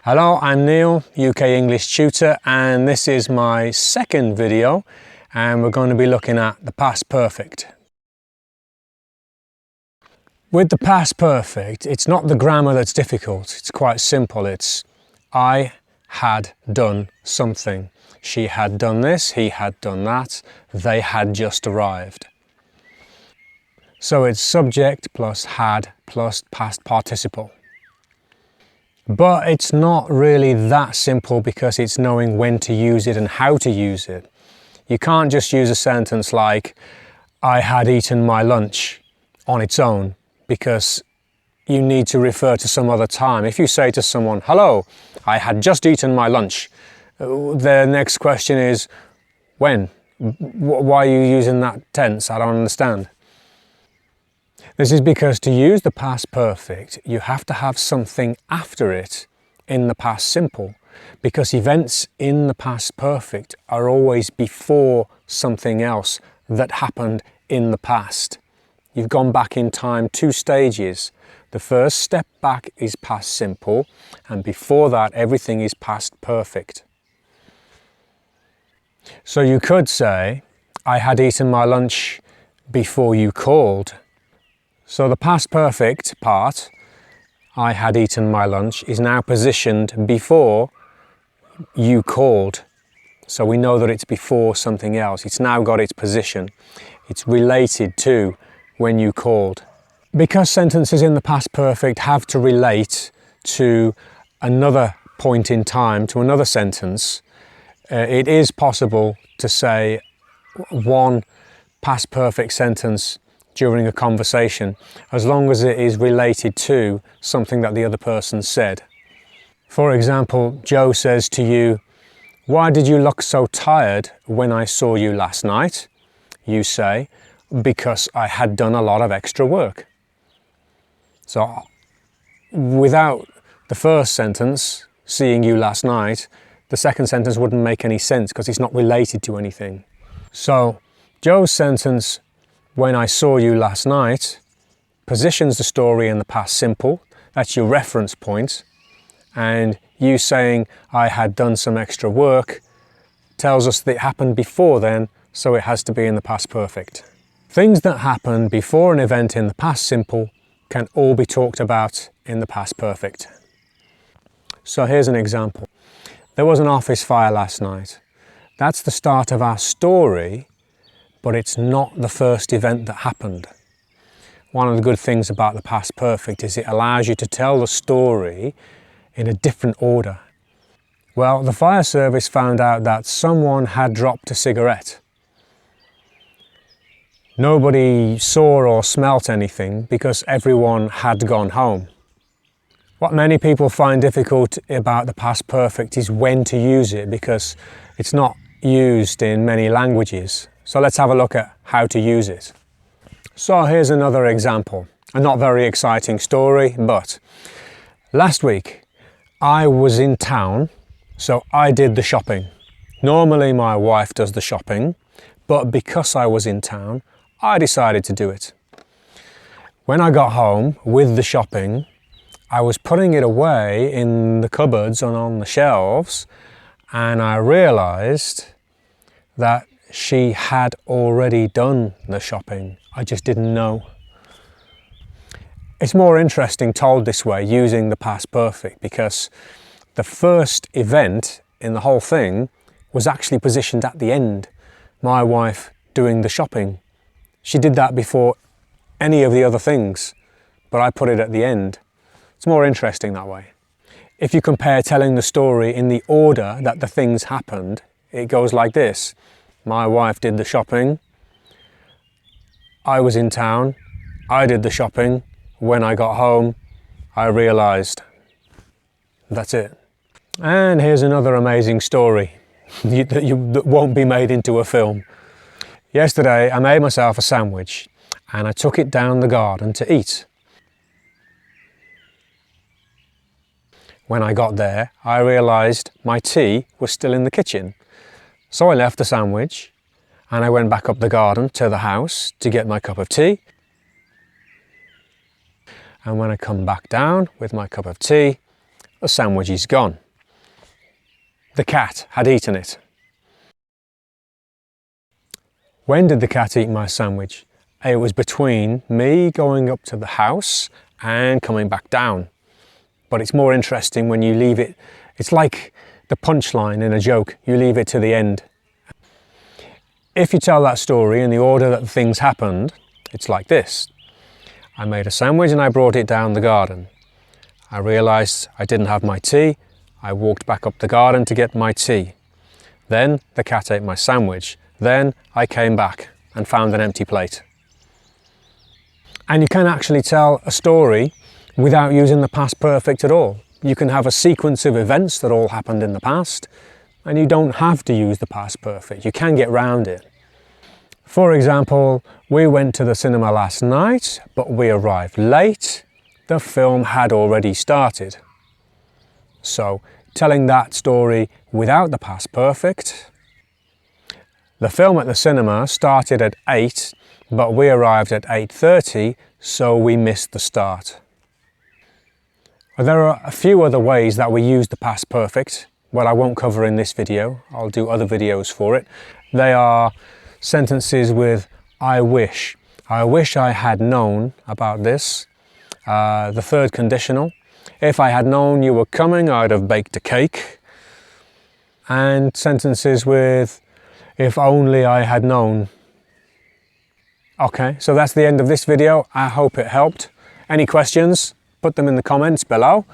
Hello, I'm Neil, UK English tutor, and this is my second video, and we're going to be looking at the past perfect. With the past perfect, it's not the grammar that's difficult, it's quite simple. It's I had done something. She had done this, he had done that, they had just arrived. So it's subject plus had plus past participle. But it's not really that simple because it's knowing when to use it and how to use it. You can't just use a sentence like, I had eaten my lunch on its own, because you need to refer to some other time. If you say to someone, hello, I had just eaten my lunch, the next question is, when? Why are you using that tense? I don't understand. This is because to use the past perfect, you have to have something after it in the past simple, because events in the past perfect are always before something else that happened in the past. You've gone back in time 2 stages. The first step back is past simple, and before that everything is past perfect. So you could say, I had eaten my lunch before you called. So the past perfect part, I had eaten my lunch, is now positioned before you called. So we know that it's before something else. It's now got its position. It's related to when you called. Because sentences in the past perfect have to relate to another point in time, to another sentence, it is possible to say one past perfect sentence during a conversation, as long as it is related to something that the other person said. For example, Joe says to you, why did you look so tired when I saw you last night? You say, because I had done a lot of extra work. So without the first sentence, seeing you last night, the second sentence wouldn't make any sense because it's not related to anything. So Joe's sentence, when I saw you last night, positions the story in the past simple. That's your reference point. And you saying, I had done some extra work, tells us that it happened before then, so it has to be in the past perfect. Things that happen before an event in the past simple can all be talked about in the past perfect. So here's an example. There was an office fire last night. That's the start of our story, but it's not the first event that happened. One of the good things about the past perfect is it allows you to tell the story in a different order. Well, the fire service found out that someone had dropped a cigarette. Nobody saw or smelt anything because everyone had gone home. What many people find difficult about the past perfect is when to use it, because it's not used in many languages. So let's have a look at how to use it. So here's another example. A not very exciting story, but last week I was in town, so I did the shopping. Normally my wife does the shopping, but because I was in town, I decided to do it. When I got home with the shopping, I was putting it away in the cupboards and on the shelves, and I realized that she had already done the shopping. I just didn't know. It's more interesting told this way, using the past perfect, because the first event in the whole thing was actually positioned at the end. My wife doing the shopping. She did that before any of the other things, but I put it at the end. It's more interesting that way. If you compare telling the story in the order that the things happened, it goes like this. My wife did the shopping. I was in town. I did the shopping. When I got home, I realized. That's it. And here's another amazing story that won't be made into a film. Yesterday, I made myself a sandwich and I took it down the garden to eat. When I got there, I realized my tea was still in the kitchen. So I left the sandwich and I went back up the garden to the house to get my cup of tea. And when I come back down with my cup of tea, the sandwich is gone. The cat had eaten it. When did the cat eat my sandwich? It was between me going up to the house and coming back down. But it's more interesting when you leave it. It's like the punchline in a joke. You leave it to the end. If you tell that story in the order that things happened, it's like this. I made a sandwich and I brought it down the garden. I realised I didn't have my tea. I walked back up the garden to get my tea. Then the cat ate my sandwich. Then I came back and found an empty plate. And you can actually tell a story without using the past perfect at all. You can have a sequence of events that all happened in the past, and you don't have to use the past perfect. You can get round it. For example, we went to the cinema last night, but we arrived late. The film had already started. So, telling that story without the past perfect. The film at the cinema started at 8, but we arrived at 8:30, so we missed the start. There are a few other ways that we use the past perfect, but I won't cover in this video. I'll do other videos for it. They are sentences with I wish. I wish I had known about this. The third conditional. If I had known you were coming, I'd have baked a cake. And sentences with if only I had known. Okay, so that's the end of this video. I hope it helped. Any questions? Put them in the comments below.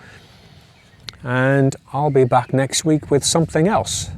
And I'll be back next week with something else.